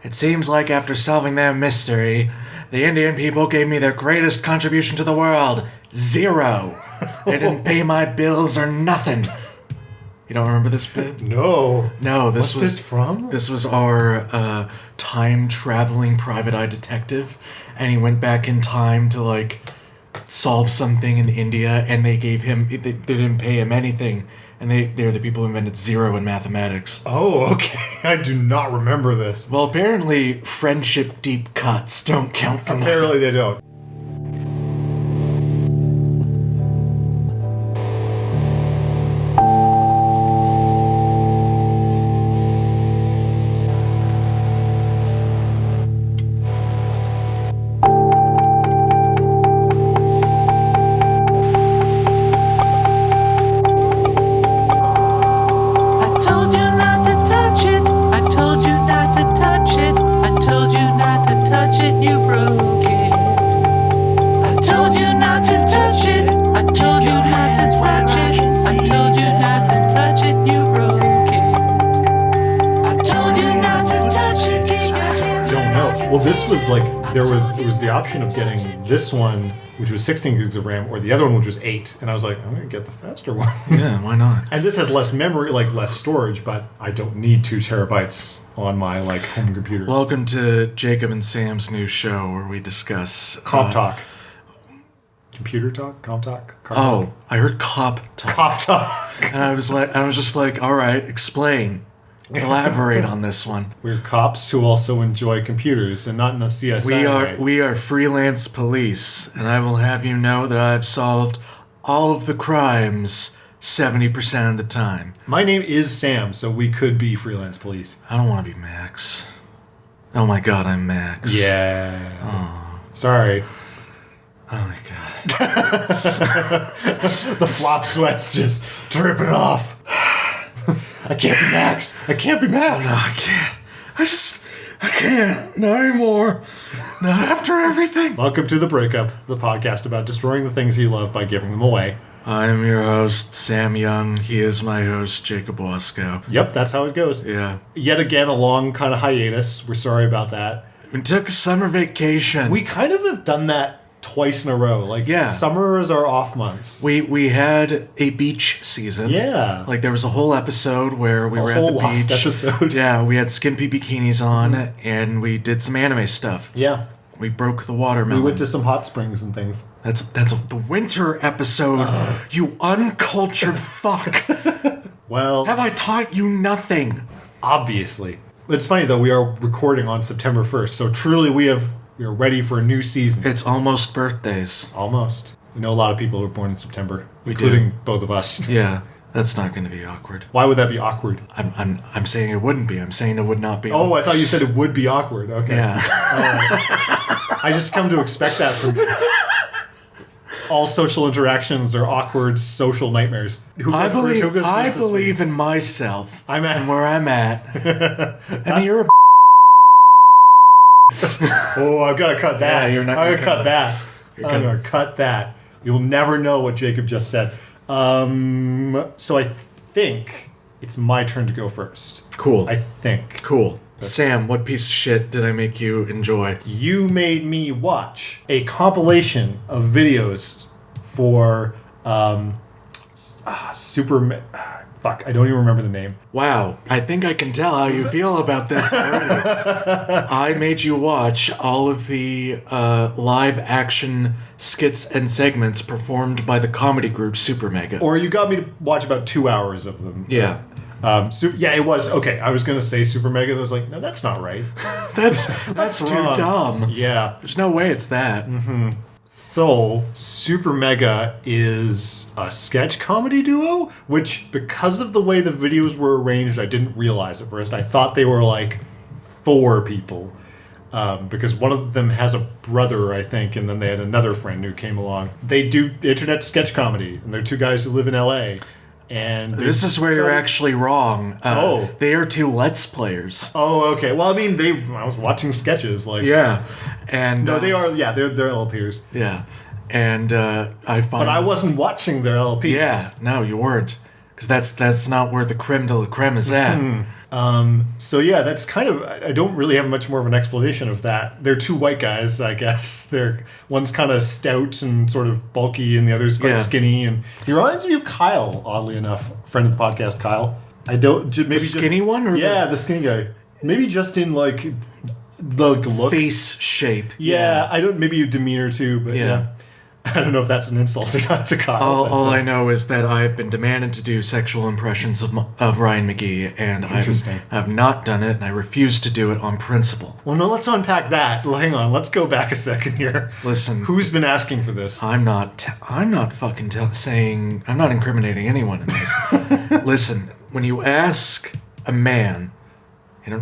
It seems like after solving their mystery, the Indian people gave me their greatest contribution to the world. 0. They didn't pay my bills or nothing. You don't remember this bit? No. No, What's this from? This was our time-traveling private eye detective, and he went back in time to, like, solve something in India, and they gave him... They didn't pay him anything, and they're the people who invented 0 in mathematics. Oh, okay. I do not remember this. Well, apparently, friendship deep cuts don't count for nothing. Apparently they don't. It was the option of getting this one, which was 16 gigs of RAM, or the other one, which was 8. And I was like, I'm going to get the faster one. Yeah, why not? And this has less memory, like less storage, but I don't need 2 terabytes on my like home computer. Welcome to Jacob and Sam's new show where we discuss... Comp talk. Computer talk? Comp talk? Oh, I heard cop talk. Cop talk. And I was just like, all right, explain. Elaborate on this one. We're cops who also enjoy computers and not in a CSI. We are freelance police, and I will have you know that I've solved all of the crimes 70% of the time. My name is Sam, so we could be freelance police. I don't want to be Max. Oh my god, I'm Max. Yeah. Oh. Sorry. Oh my god. The flop sweat's just dripping off. I can't be Max. I can't be Max. No, I can't. I can't. Not anymore. Not after everything. Welcome to The Breakup, the podcast about destroying the things you love by giving them away. I am your host, Sam Young. He is my host, Jacob Wasco. Yep, that's how it goes. Yeah. Yet again, a long kind of hiatus. We're sorry about that. We took a summer vacation. We kind of have done that twice in a row. Like, yeah. Summer is our off months. We had a beach season. Yeah. Like, there was a whole episode where we were at the beach. Lost episode. Yeah, we had skimpy bikinis on, and we did some anime stuff. Yeah. We broke the watermelon. We went to some hot springs and things. That's the winter episode, you uncultured fuck. Well... Have I taught you nothing? Obviously. It's funny, though, we are recording on September 1st, so truly we are ready for a new season. It's almost birthdays. Almost. We know a lot of people who are born in September, we including do. Both of us. Yeah, that's not going to be awkward. Why would that be awkward? I'm saying it wouldn't be. I'm saying it would not be. Oh, I thought you said it would be awkward. Okay. Yeah. I just come to expect that from you. All social interactions are awkward social nightmares. I believe in myself. And where I'm at. And you're a Oh, I've got to cut that. Yeah, you're not. I'm going to cut that. I'm going to cut that. You'll never know what Jacob just said. So I think it's my turn to go first. Cool. I think. Cool. Sam, what piece of shit did I make you enjoy? You made me watch a compilation of videos for Fuck, I don't even remember the name. Wow, I think I can tell how you feel about this already. I made you watch all of the live action skits and segments performed by the comedy group SuperMega. Or you got me to watch about 2 hours of them. Yeah. Yeah, it was. Okay, I was going to say SuperMega. I was like, no, that's not right. that's too dumb. Yeah. There's no way it's that. Mm-hmm. So, SuperMega is a sketch comedy duo, which, because of the way the videos were arranged, I didn't realize at first. I thought they were like 4 people, because one of them has a brother, I think, and then they had another friend who came along. They do internet sketch comedy, and they're 2 guys who live in L.A., and this is where you're actually wrong. They are 2 Let's Players. Oh, okay. Well, I mean, I was watching sketches, like... Yeah. And no, they are, yeah, they're LPers. Yeah. And I find... But I wasn't watching their LPs. Yeah, no, you weren't. Because that's not where the creme de la creme is at. So yeah, that's kind of, I don't really have much more of an explanation of that. They're two white guys, I guess. One's kind of stout and sort of bulky, and the other's quite skinny. And he reminds me of Kyle, oddly enough, friend of the podcast, Kyle. Maybe the skinny one, or the skinny guy. Maybe just in like the looks, face shape. Yeah, I don't. Maybe demeanor too, but yeah. I don't know if that's an insult or not to Kyle. All I know is that I've been demanded to do sexual impressions of Ryan McGee, and I have not done it, and I refuse to do it on principle. Well, no, let's unpack that. Hang on, let's go back a second here. Listen, who's been asking for this? I'm not saying, I'm not incriminating anyone in this. Listen, when you ask a man,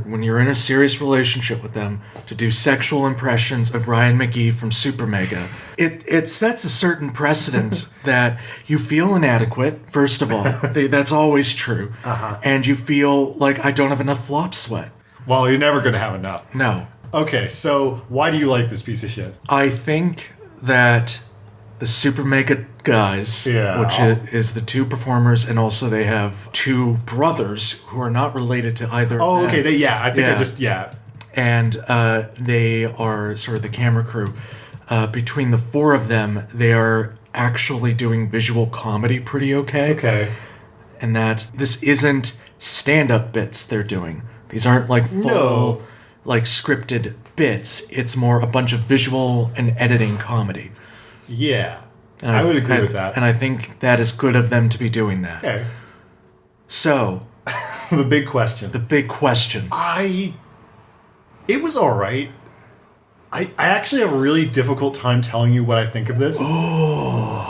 when you're in a serious relationship with them, to do sexual impressions of Ryan McGee from SuperMega, it sets a certain precedent that you feel inadequate, first of all. That's always true. And you feel like I don't have enough flop sweat. Well, you're never going to have enough. No. Okay, so why do you like this piece of shit? I think that the SuperMega guys, which is the two performers, and also they have two brothers who are not related to either of them. Okay, I think And they are sort of the camera crew. Between the four of them, they are actually doing visual comedy pretty okay. Okay. And this isn't stand-up bits they're doing. These aren't like full, like scripted bits. It's more a bunch of visual and editing comedy. Yeah. And I would agree with that. And I think that is good of them to be doing that. Okay. So. The big question. It was all right. I actually have a really difficult time telling you what I think of this. Oh.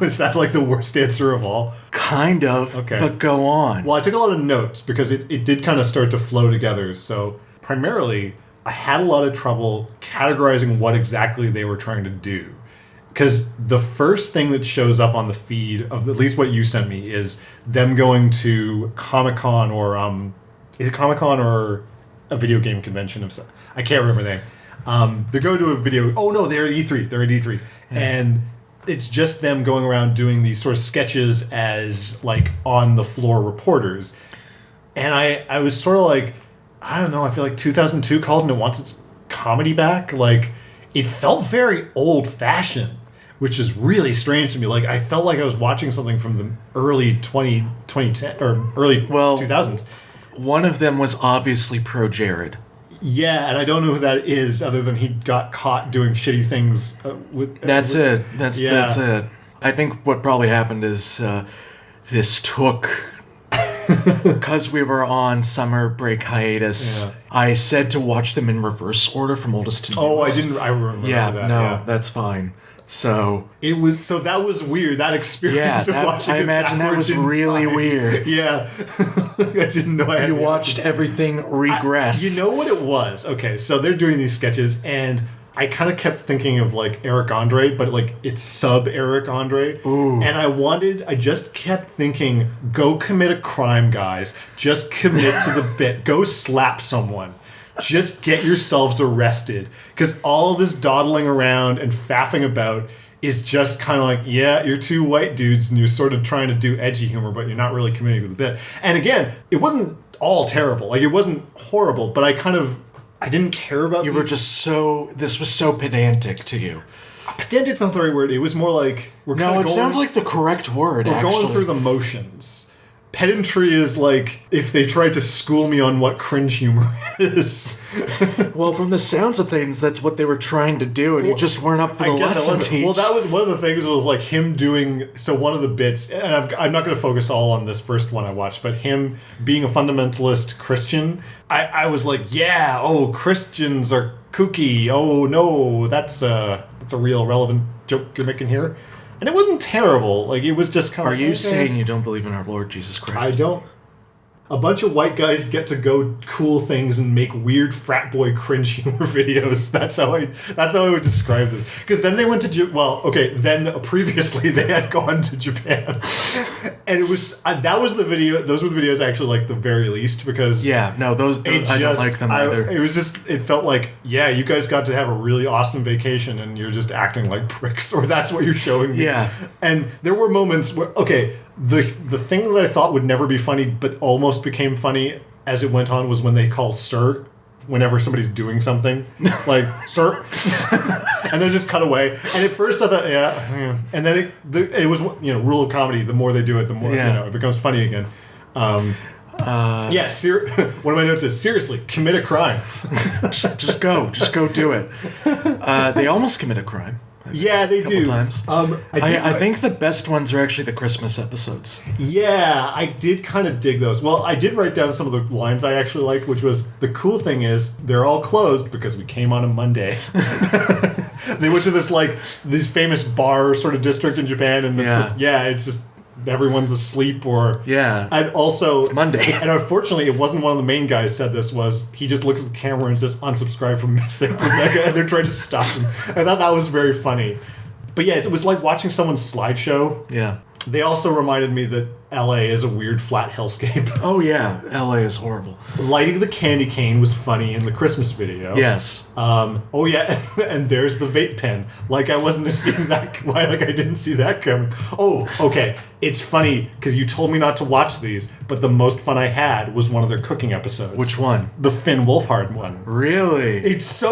Was that like the worst answer of all? Kind of. Okay. But go on. Well, I took a lot of notes because it did kind of start to flow together. So primarily, I had a lot of trouble categorizing what exactly they were trying to do. Because the first thing that shows up on the feed of at least what you sent me is them going to Comic-Con or is it Comic-Con or a video game convention of some, I can't remember the name. They go to a video. Oh no, they're at E3. And it's just them going around doing these sort of sketches as like on the floor reporters. And I was sort of like, I don't know, I feel like 2002 called and it wants its comedy back. Like, it felt very old-fashioned, which is really strange to me. Like, I felt like I was watching something from the early 2010 or early 2000s. One of them was obviously pro Jared. Yeah, and I don't know who that is other than he got caught doing shitty things. That's it. That's it. I think what probably happened is this took... Because we were on summer break hiatus, I said to watch them in reverse order from oldest to newest. Oh, I didn't. I remember that. That's fine. So that was weird. That experience. Yeah, I imagine that was really weird. Yeah, I didn't know. You watched everything regress. You know what it was? Okay, so they're doing these sketches, and I kind of kept thinking of like Eric Andre, but like it's sub Eric Andre. Ooh. And I just kept thinking, go commit a crime, guys. Just commit to the bit. Go slap someone. Just get yourselves arrested. Because all this dawdling around and faffing about is just kind of like, yeah, you're two white dudes and you're sort of trying to do edgy humor, but you're not really committing to the bit. And again, it wasn't all terrible. Like, it wasn't horrible, but I didn't care about You were just this was so pedantic to you. Pedantic's not the right word. It was more like... sounds like the correct word, We're going through the motions. Pedantry is like if they tried to school me on what cringe humor is. Well, from the sounds of things, that's what they were trying to do, and you just weren't up to the lesson teach. Well, that was one of the things was like him doing... So one of the bits, and I'm not going to focus all on this first one I watched, but him being a fundamentalist Christian, I was like, yeah, Christians are kooky. Oh, no, that's a real relevant joke you're making here. And it wasn't terrible. Like, it was just kind of... Are you saying you don't believe in our Lord Jesus Christ? I don't. A bunch of white guys get to go cool things and make weird frat boy cringe humor videos. That's how I would describe this. Because then they went to... then previously they had gone to Japan. And it was... that was the video... Those were the videos I actually liked the very least because... Yeah, no, those I don't like them either. It was just... It felt like, yeah, you guys got to have a really awesome vacation and you're just acting like pricks, or that's what you're showing me. Yeah. And there were moments where... Okay, The thing that I thought would never be funny, but almost became funny as it went on, was when they call "sir" whenever somebody's doing something, like "sir," and then just cut away. And at first I thought, yeah, and then it was, rule of comedy. The more they do it, the more it becomes funny again. One of my notes is, seriously, commit a crime. just go do it. They almost commit a crime. Yeah, they do. Times. I think the best ones are actually the Christmas episodes. Yeah, I did kind of dig those. Well, I did write down some of the lines I actually liked, which was, the cool thing is they're all closed because we came on a Monday. They went to this famous bar sort of district in Japan, and it's just everyone's asleep, and also it's Monday. And unfortunately, it wasn't one of the main guys said this. Was he just looks at the camera and says unsubscribe from SuperMega, and they're trying to stop him. I thought that was very funny. But yeah, it was like watching someone's slideshow. Yeah. They also reminded me that LA is a weird flat hellscape. Oh yeah, LA is horrible. Lighting the candy cane was funny in the Christmas video. Yes. Oh yeah, and there's the vape pen. Like I wasn't seeing that. Like I didn't see that coming. Oh, okay. It's funny because you told me not to watch these, but the most fun I had was one of their cooking episodes. Which one? The Finn Wolfhard one. Really? It's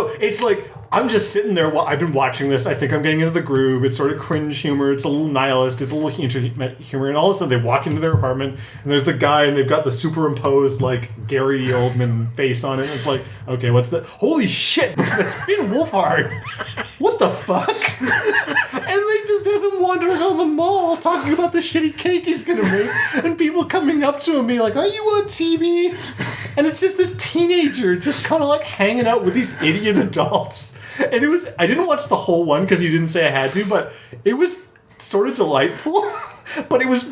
like, I'm just sitting there. I've been watching this. I think I'm getting into the groove. It's sort of cringe humor. It's a little nihilist. It's a little intimate humor. And all of a sudden, they walk into their apartment, and there's the guy, and they've got the superimposed, like, Gary Oldman face on it. And it's like, okay, what's that? Holy shit! That's Finn Wolfhard! What the fuck? And they just have him wandering around the mall talking about the shitty cake he's gonna make, and people coming up to him being like, "Are you on TV?" And it's just this teenager just kind of like hanging out with these idiot adults. And I didn't watch the whole one because you didn't say I had to, but it was sort of delightful. But it was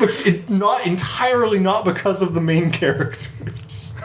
not entirely not because of the main characters.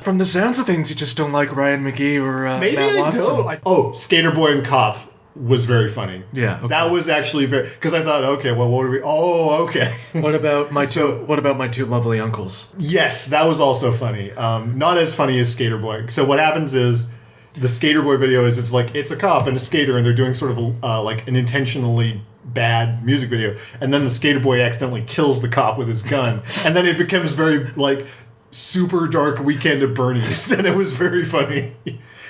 From the sounds of things, you just don't like Ryan McGee or Matt Watson. Skater Boy and Cop was very funny. Yeah, okay. That was actually very, because I thought, okay, well, what are we? Oh, okay. What about my two lovely uncles? Yes, that was also funny. Not as funny as Skater Boy. So what happens is, the Skater Boy video is, it's a cop and a skater, and they're doing sort of like an intentionally bad music video, and then the Skater Boy accidentally kills the cop with his gun, and then it becomes very like super dark Weekend at Bernie's, and it was very funny.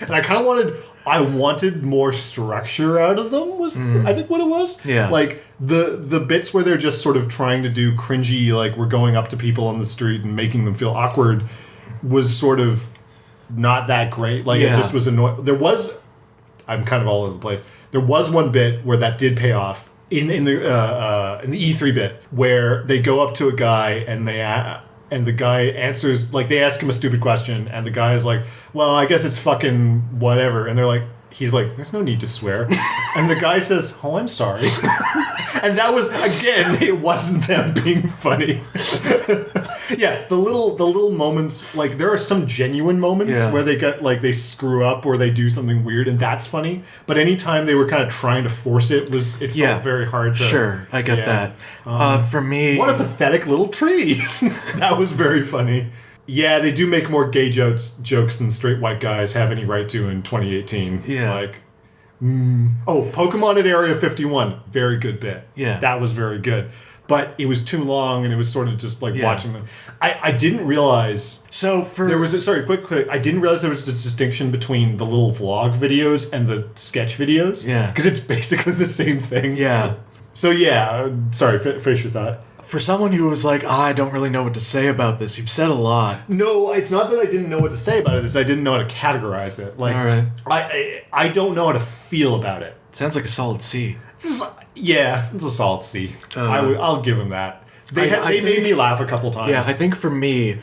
And I wanted more structure out of them, I think what it was. Yeah. Like the bits where they're just sort of trying to do cringy, like we're going up to people on the street and making them feel awkward, was sort of not that great. Like it just was annoying. I'm kind of all over the place. There was one bit where that did pay off in the E3 bit, where they go up to a guy and the guy answers, like, they ask him a stupid question, and the guy is like, well, I guess it's fucking whatever. And he's like, there's no need to swear. And the guy says, oh, I'm sorry. And that was, again, it wasn't them being funny. Yeah, the little moments, like, there are some genuine moments where they screw up or they do something weird, and that's funny. But anytime they were kind of trying to force it, felt very hard to... Sure, I get that. For me... What a pathetic little tree. That was very funny. Yeah, they do make more gay jokes than straight white guys have any right to in 2018. Yeah. Like, Pokemon at Area 51. Very good bit. Yeah. That was very good. But it was too long, and it was sort of just like watching them. I didn't realize... quick. I didn't realize there was a distinction between the little vlog videos and the sketch videos. Yeah. Because it's basically the same thing. Yeah. So yeah, sorry, finish your thought. For someone who was like, I don't really know what to say about this, you've said a lot. No, it's not that I didn't know what to say about it, it's I didn't know how to categorize it. Like, all right. I don't know how to feel about it. Sounds like a solid C. It's a solid C. I'll give them that. They made me laugh a couple times. Yeah, I think for me,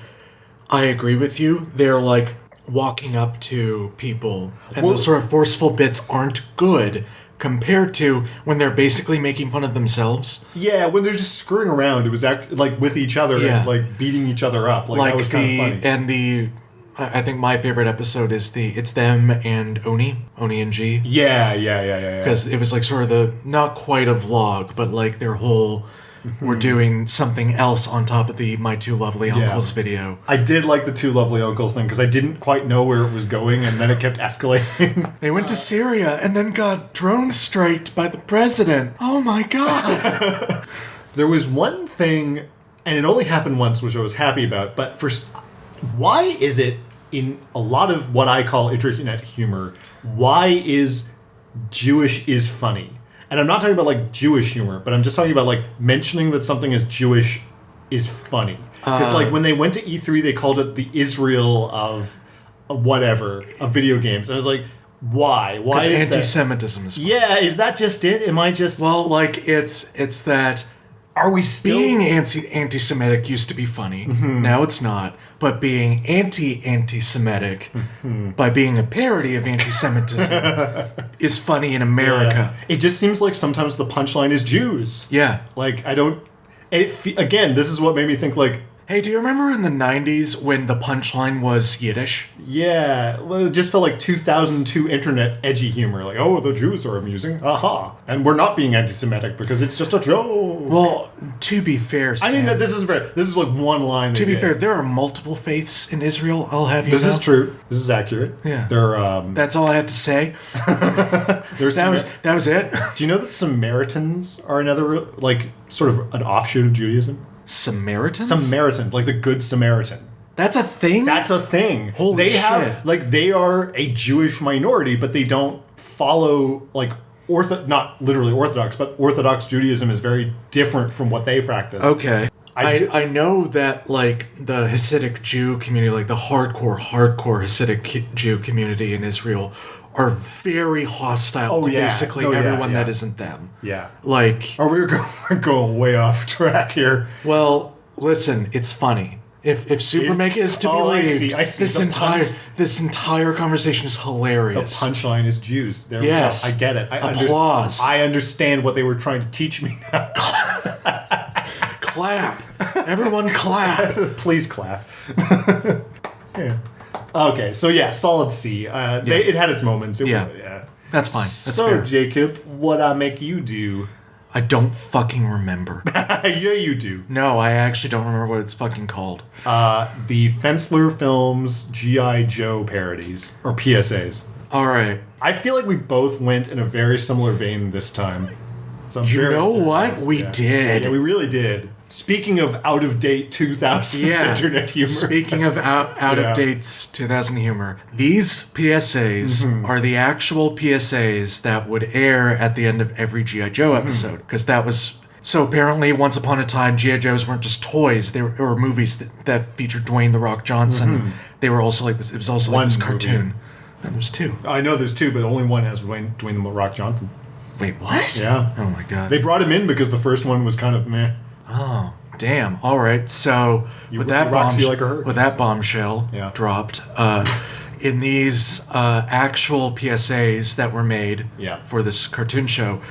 I agree with you. They're like walking up to people, and those sort of forceful bits aren't good compared to when they're basically making fun of themselves. Yeah, when they're just screwing around, it was like with each other and like beating each other up. Like that was kind of funny. And I think my favorite episode is it's them and Oni and G. Yeah. Because it was like sort of the, not quite a vlog, but like their whole, we're doing something else on top of the My Two Lovely Uncles video. I did like the Two Lovely Uncles thing because I didn't quite know where it was going, and then it kept escalating. They went to Syria and then got drone striked by the president. Oh my God. There was one thing And it only happened once, which I was happy about. But why is it in a lot of what I call internet humor, why is Jewish is funny? And I'm not talking about like Jewish humor, but I'm just talking about like mentioning that something is Jewish is funny. Because like when they went to E3, they called it the Israel of whatever, of video games. And I was like, why? Why is anti-Semitism is funny. Yeah, is that just it? Am I just... Well, like, it's that... Are we still... Being anti-Semitic used to be funny. Now it's not. But being anti-Semitic by being a parody of anti-Semitism is funny in America. Yeah. It just seems like sometimes the punchline is Jews. Yeah. Like, I don't... Again, this is what made me think, like... Hey, do you remember in the 90s when the punchline was Yiddish? Yeah, well, it just felt like 2002 internet edgy humor. Like, oh, the Jews are amusing. Aha. And we're not being anti-Semitic because it's just a joke. Well, to be fair, Sam, I mean, this isn't fair. This is like one line. To be fair, there are multiple faiths in Israel, I'll have you know. This is true. This is accurate. Yeah. They're, That's all I have to say. That was it. Do you know that Samaritans are another, like, sort of an offshoot of Judaism? Samaritans? Samaritan, like the Good Samaritan. That's a thing? That's a thing. Holy shit. They are a Jewish minority, but they don't follow, like, not literally Orthodox, but Orthodox Judaism is very different from what they practice. Okay. I know that, like, the Hasidic Jew community, like the hardcore Hasidic Jew community in Israel are very hostile to basically everyone that isn't them. Yeah. Like... We're going way off track here. Well, listen, it's funny. If SuperMega is to believe, I see. This entire conversation is hilarious. The punchline is Jews. Yes. I get it. Applause. I understand what they were trying to teach me now. Clap. Everyone clap. Please clap. Yeah. Okay, so yeah, solid C. It had its moments. Yeah. That's fine. That's so, fair. Jacob, what I make you do? I don't fucking remember. Yeah, you do. No, I actually don't remember what it's fucking called. The Fensler Films G.I. Joe parodies, or PSAs. All right. I feel like we both went in a very similar vein this time. So you know what? We did. Yeah, we really did. Speaking of out-of-date 2000s internet humor. Speaking of out-of-dates 2000 humor, these PSAs are the actual PSAs that would air at the end of every G.I. Joe episode. Because that was... So apparently, once upon a time, G.I. Joes weren't just toys. They were movies that featured Dwayne "The Rock" Johnson. They were also like this... It was also like this cartoon. And there's two. I know there's two, but only one has Dwayne "The Rock" Johnson. Wait, what? Yeah. Oh my god. They brought him in because the first one was kind of meh. Oh, damn. All right. So with that bombshell dropped, in these actual PSAs that were made for this cartoon show,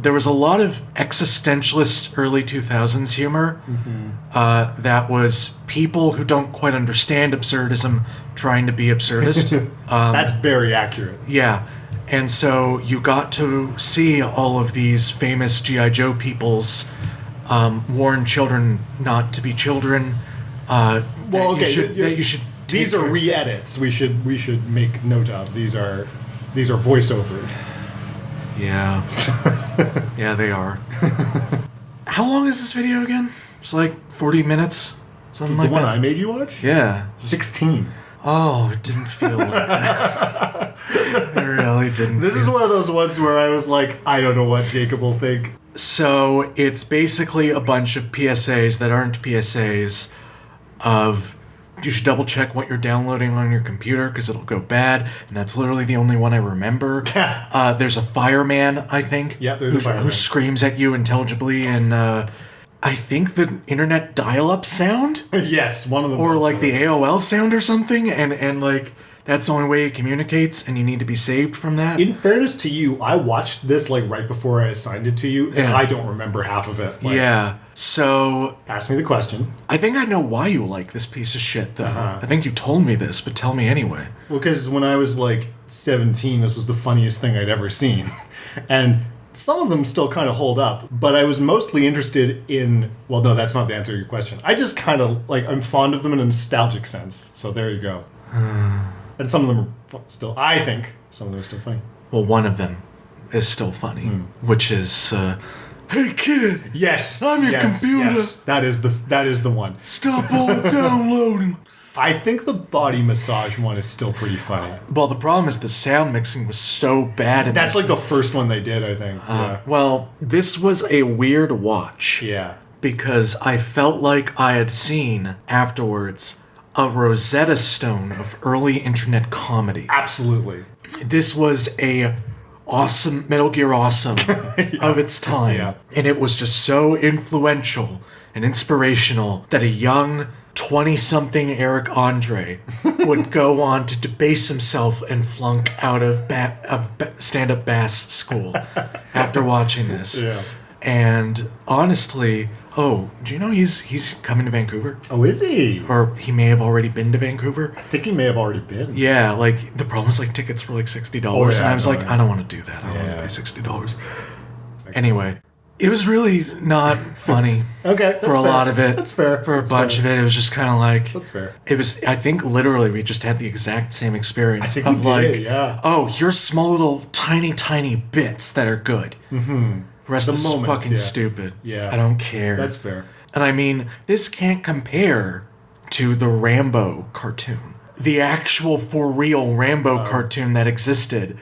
there was a lot of existentialist early 2000s humor that was people who don't quite understand absurdism trying to be absurdist. That's very accurate. Yeah. And so you got to see all of these famous G.I. Joe people's warn children not to be children. These are re-edits. We should make note of. These are voiceover. Yeah. Yeah, they are. How long is this video again? It's like 40 minutes? Something like that? The one I made you watch? Yeah. 16. Oh, it didn't feel like that. It really didn't. This is one of those ones where I was like, I don't know what Jacob will think. So it's basically a bunch of PSAs that aren't PSAs of you should double check what you're downloading on your computer because it'll go bad, and that's literally the only one I remember. There's a fireman, I think. Yeah, there's a fireman. Who screams at you intelligibly, and I think the internet dial-up sound? Yes, one of them. Or like the AOL sound or something, and like that's the only way it communicates, and you need to be saved from that. In fairness to you, I watched this like right before I assigned it to you, and I don't remember half of it. Like, so... Ask me the question. I think I know why you like this piece of shit, though. I think you told me this, but tell me anyway. Well, because when I was like 17, this was the funniest thing I'd ever seen. And some of them still kind of hold up, but I was mostly interested in... Well, no, that's not the answer to your question. I just kind of, like, I'm fond of them in a nostalgic sense. So there you go. And some of them are still... I think some of them are still funny. Well, one of them is still funny, which is... Hey kid, Yes. I'm your computer. Yes. That is the one. Stop all the downloading. I think the body massage one is still pretty funny. Well, the problem is the sound mixing was so bad. That's like the first one they did, I think. Well, this was a weird watch. Yeah. Because I felt like I had seen, afterwards, a Rosetta Stone of early internet comedy. Absolutely. This was a awesome, Metal Gear Awesome of its time. Yeah. And it was just so influential and inspirational that a young 20-something Eric Andre would go on to debase himself and flunk out of stand-up bass school after watching this. Yeah. And honestly, do you know he's coming to Vancouver? Oh, is he? Or he may have already been to Vancouver? I think he may have already been. Yeah, like, the problem is, like, tickets were like $60. Oh, yeah, and I was like, yeah. I don't want to do that. I don't want to pay $60. Anyway, it was really not funny. Okay, for a lot of it. That's fair. For a bunch of it, it was just kind of like... That's fair. It was, I think, literally, we just had the exact same experience. I think of we like, did, yeah. oh, here's small little tiny bits that are good. Mm-hmm. The rest is fucking stupid. Yeah. I don't care. That's fair. And I mean, this can't compare to the Rambo cartoon. The actual, for real Rambo cartoon that existed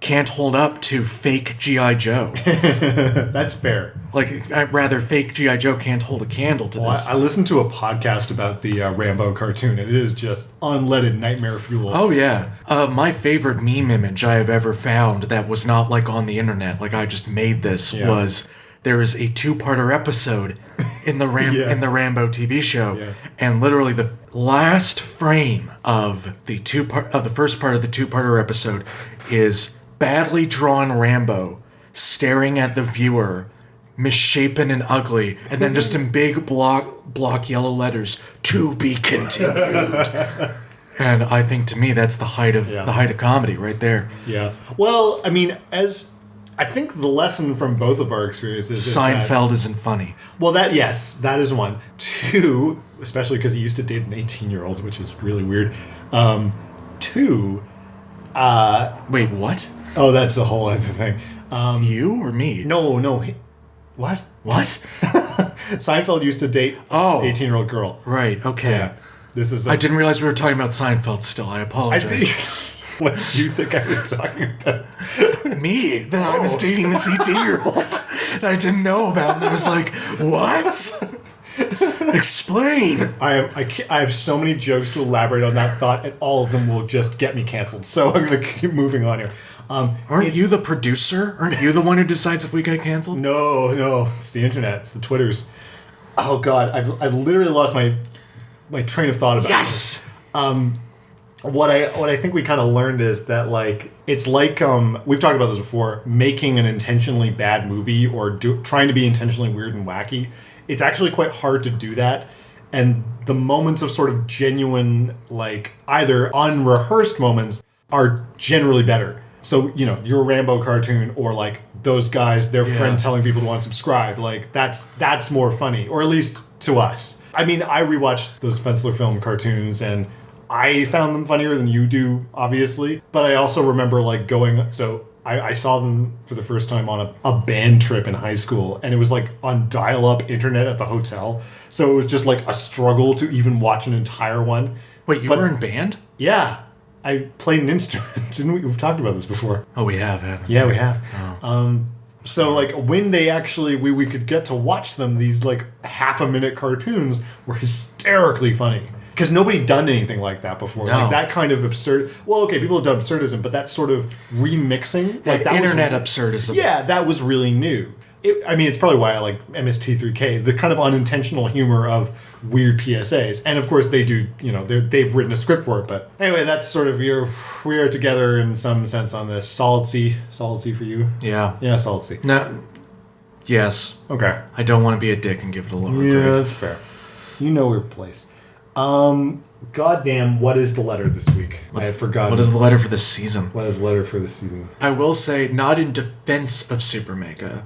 can't hold up to fake G.I. Joe. That's fair. Like, I'd rather fake G.I. Joe can't hold a candle to this. I listened to a podcast about the Rambo cartoon, and it is just unleaded nightmare fuel. Oh, yeah. My favorite meme image I have ever found that was not, like, on the internet, like, I just made this, was there is a two-parter episode in the in the Rambo TV show, and literally the last frame of the first part of the two-parter episode is badly drawn Rambo staring at the viewer, misshapen and ugly, and then just in big block yellow letters, "To be continued." And I think, to me, that's the height of comedy right there. Yeah. Well, I mean, I think the lesson from both of our experiences is Seinfeld isn't funny. Well, that is one. Two, especially because he used to date an 18-year-old, which is really weird. Two. Wait, what? Oh, that's the whole other thing. You or me? No. What? Seinfeld used to date an 18-year-old girl. Right, okay. Yeah. This is. I didn't realize we were talking about Seinfeld still. I apologize. What do you think I was talking about? Me? That I was dating this 18-year-old that I didn't know about. And I was like, what? Explain. I have so many jokes to elaborate on that thought, and all of them will just get me canceled. So I'm going to keep moving on here. Aren't you the producer? Aren't you the one who decides if we get canceled? No. It's the internet. It's the Twitters. Oh, God. I've literally lost my train of thought about this. What I think we kind of learned is that, like, it's like, we've talked about this before, making an intentionally bad movie or trying to be intentionally weird and wacky. It's actually quite hard to do that. And the moments of sort of genuine, like, either unrehearsed moments are generally better. So, you know, your Rambo cartoon, or like those guys, their friend telling people to unsubscribe, like, that's more funny, or at least to us. I mean, I rewatched those Fensler Film cartoons, and I found them funnier than you do, obviously. But I also remember, like, I saw them for the first time on a band trip in high school, and it was like on dial-up internet at the hotel. So it was just like a struggle to even watch an entire one. Wait, you were in band? Yeah. I played an instrument. Didn't we? We've talked about this before. Oh, we have, haven't we? Yeah, we have. Oh. So, like, when they actually, we could get to watch them, these, like, half-a-minute cartoons were hysterically funny. Because nobody done anything like that before. No. Like, that kind of absurd... Well, okay, people have done absurdism, but that sort of remixing... That internet absurdism. Yeah, that was really new. It's probably why I like MST3K, the kind of unintentional humor of weird PSAs. And, of course, they do, you know, they've written a script for it. But anyway, that's sort of we are together in some sense on this. Solid C for you? Yeah. Yeah, solid C. No. Yes. Okay. I don't want to be a dick and give it a lower grade. Yeah, that's fair. You know your place. Goddamn, what is the letter this week? I have forgotten. What is the letter for this season? What is the letter for this season? I will say, not in defense of SuperMega,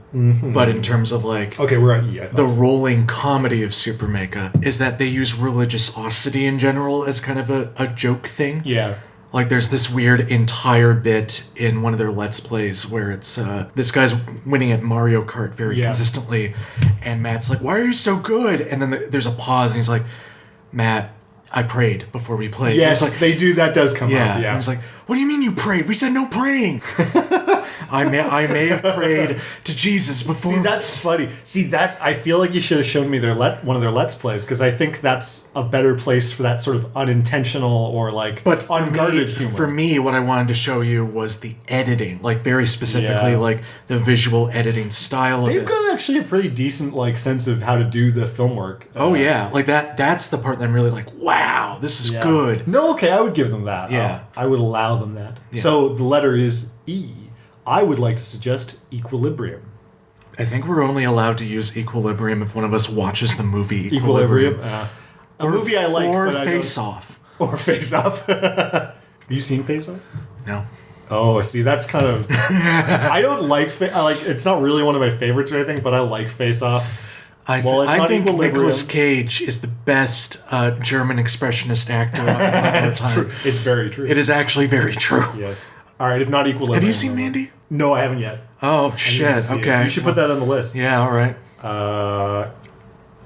but in terms of, like... Okay, we're on E, I thought. The rolling comedy of SuperMega is that they use religiosity in general as kind of a joke thing. Yeah. Like, there's this weird entire bit in one of their Let's Plays where it's this guy's winning at Mario Kart very consistently, and Matt's like, "Why are you so good?" And then there's a pause, and he's like, "Matt, I prayed before we played." Yes, like, they do. That does come up. Yeah. And he's like, "What do you mean you prayed? We said no praying." I may have prayed to Jesus before. See, that's funny. I feel like you should have shown me one of their Let's Plays, because I think that's a better place for that sort of unintentional or like unguarded humor. For me, what I wanted to show you was the editing, like very specifically, like the visual editing style of it. They've got actually a pretty decent like sense of how to do the film work. Like that's the part that I'm really like, wow, this is good. No, okay, I would give them that. Yeah. I would allow them that. Yeah. So the letter is E. I would like to suggest Equilibrium. I think we're only allowed to use Equilibrium if one of us watches the movie Equilibrium. A movie I like. Or Face Off. Or Face Off. Have you seen Face Off? No. Oh, see, that's kind of... I don't like... it's not really one of my favorites or anything, but I like Face Off. I think Nicolas Cage is the best German expressionist actor of all time. True. It's very true. It is actually very true. Yes. All right, if not Equilibrium... Have you seen Mandy? No, I haven't yet. Oh, shit. Okay. You should put that on the list. Yeah, all right.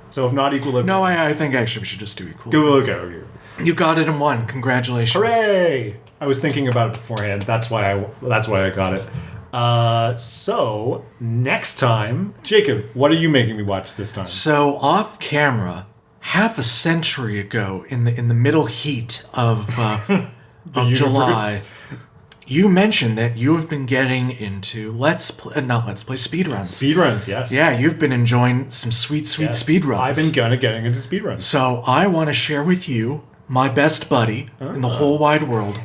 So if not Equilibrium... No, I think actually we should just do Equilibrium. Okay. You got it in one. Congratulations. Hooray! I was thinking about it beforehand. That's why I got it. So next time, Jacob, what are you making me watch this time? So off camera, half a century ago, in the middle heat of July, you mentioned that you have been getting into speedruns. Speedruns, yes. Yeah, you've been enjoying some sweet speedruns. I've been getting into speedruns. So I want to share with you, my best buddy in the whole wide world,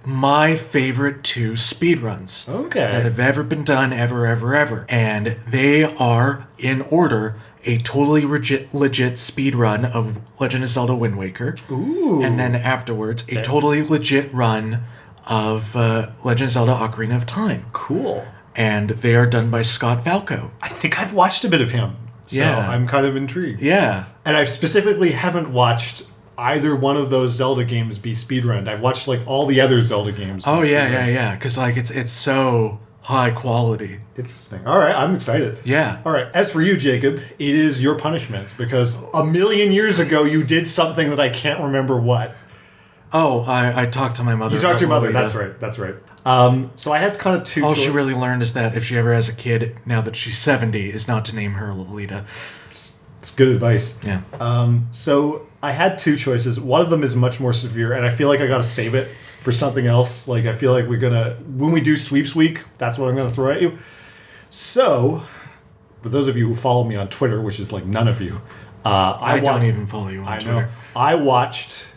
my favorite 2 speedruns that have ever been done, ever. And they are, in order, a totally legit speedrun of Legend of Zelda Wind Waker. Ooh. And then afterwards, a totally legit run of Legend of Zelda Ocarina of Time. Cool. And they are done by Scott Falco. I think I've watched a bit of him. So I'm kind of intrigued. Yeah. And I specifically haven't watched either one of those Zelda games be speedrunned. I've watched like all the other Zelda games. Oh yeah. Because like it's so high quality. Interesting. All right, I'm excited. Yeah. All right. As for you, Jacob, it is your punishment because a million years ago you did something that I can't remember what. Oh, I talked to my mother. You talked to your mother. That's right. So I had kind of 2. All she really learned is that if she ever has a kid, now that she's 70, is not to name her Lolita. It's good advice. Yeah. So I had 2 choices. One of them is much more severe, and I feel like I got to save it for something else. Like, I feel like when we do Sweeps Week, that's what I'm going to throw at you. So, for those of you who follow me on Twitter, which is like none of you, I don't even follow you on Twitter. Know. I watched...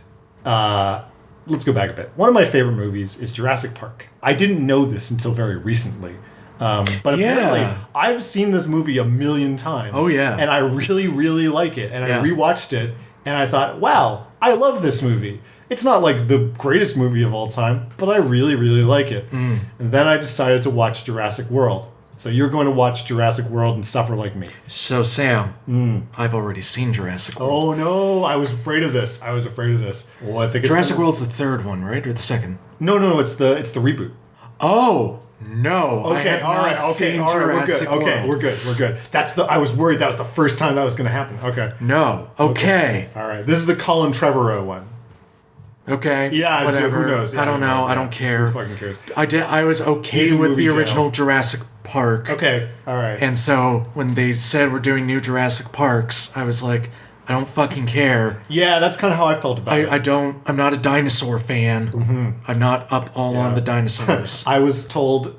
let's go back a bit. One of my favorite movies is Jurassic Park. I didn't know this until very recently. But apparently, I've seen this movie a million times. Oh, yeah. And I really, really like it. And I rewatched it, and I thought, wow, I love this movie. It's not like the greatest movie of all time, but I really, really like it. And then I decided to watch Jurassic World. So you're going to watch Jurassic World and suffer like me. So, Sam, I've already seen Jurassic World. Oh, no. I was afraid of this. Well, I think Jurassic World's the 3rd one, right? Or the 2nd? No. It's the reboot. Oh, no. Okay, all right. We're good. I was worried that was the first time that was going to happen. Okay. No. Okay. All right. This is the Colin Trevorrow one. Okay. Yeah, whatever. Who knows? Yeah, I don't know. I don't care. Who fucking cares? I was okay with the original Jurassic Park. Okay. All right. And so when they said we're doing new Jurassic Parks, I was like, I don't fucking care. Yeah, that's kind of how I felt about it. I'm not a dinosaur fan. I'm not up all on the dinosaurs. I was told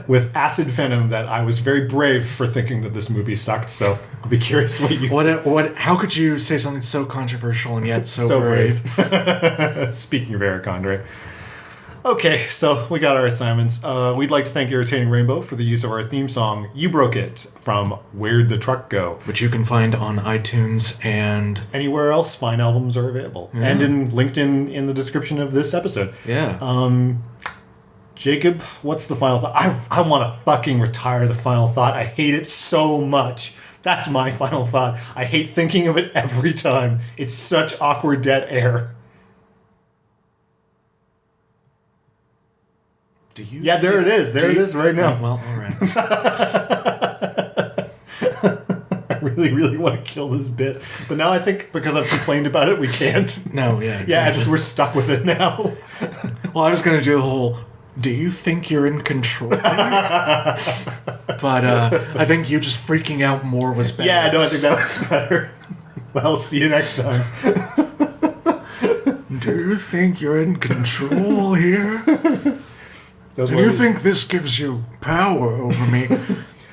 with acid venom that I was very brave for thinking that this movie sucked, so I'll be curious what you how could you say something so controversial and yet so brave? Speaking of Eric Andre. Okay, so we got our assignments. We'd like to thank Irritating Rainbow for the use of our theme song, You Broke It, from Where'd the Truck Go? Which you can find on iTunes and... anywhere else fine albums are available. Yeah. And linked in the description of this episode. Yeah. Jacob, what's the final thought? I want to fucking retire the final thought. I hate it so much. That's my final thought. I hate thinking of it every time. It's such awkward dead air. Do you? Yeah, there it is. There it is right now. Oh, well, all right. I really, really want to kill this bit. But now I think because I've complained about it, we can't. No, yeah. Exactly. Yeah, it's just we're stuck with it now. Well, I was going to do the whole, do you think you're in control? But I think you just freaking out more was better. Yeah, no, I think that was better. Well, see you next time. Do you think you're in control here? Do you think this gives you power over me?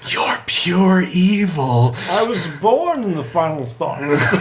You're pure evil. I was born in the final thoughts.